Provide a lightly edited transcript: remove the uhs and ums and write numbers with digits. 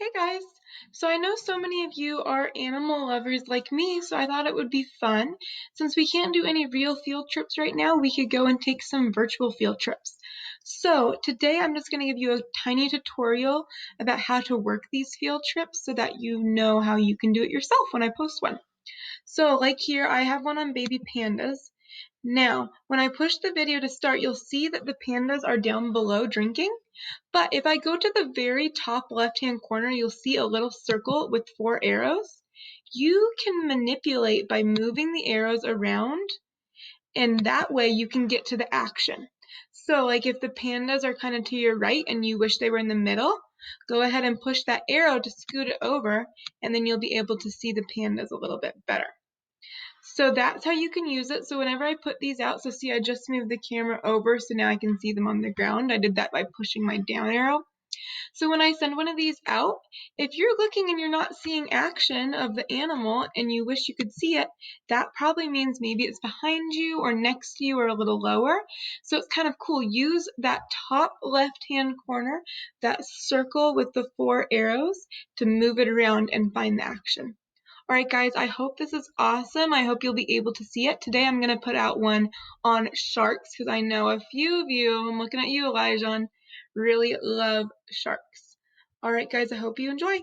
Hey guys! So I know so many of you are animal lovers like me, so I thought it would be fun. Since we can't do any real field trips right now, we could go and take some virtual field trips. So today I'm just going to give you a tiny tutorial about how to work these field trips so that you know how you can do it yourself when I post one. So like here, I have one on baby pandas. Now, when I push the video to start, you'll see that the pandas are down below drinking. But if I go to the very top left-hand corner, you'll see a little circle with 4 arrows. You can manipulate by moving the arrows around, and that way you can get to the action. So like if the pandas are kind of to your right and you wish they were in the middle, go ahead and push that arrow to scoot it over, and then you'll be able to see the pandas a little bit better. So that's how you can use it. So whenever I put these out, so see I just moved the camera over so now I can see them on the ground. I did that by pushing my down arrow. So when I send one of these out, if you're looking and you're not seeing action of the animal and you wish you could see it, that probably means maybe it's behind you or next to you or a little lower. So it's kind of cool. Use that top left-hand corner, that circle with the 4 arrows, to move it around and find the action. All right, guys, I hope this is awesome. I hope you'll be able to see it. Today I'm going to put out one on sharks because I know a few of you, I'm looking at you, Elijah, really love sharks. All right, guys, I hope you enjoy.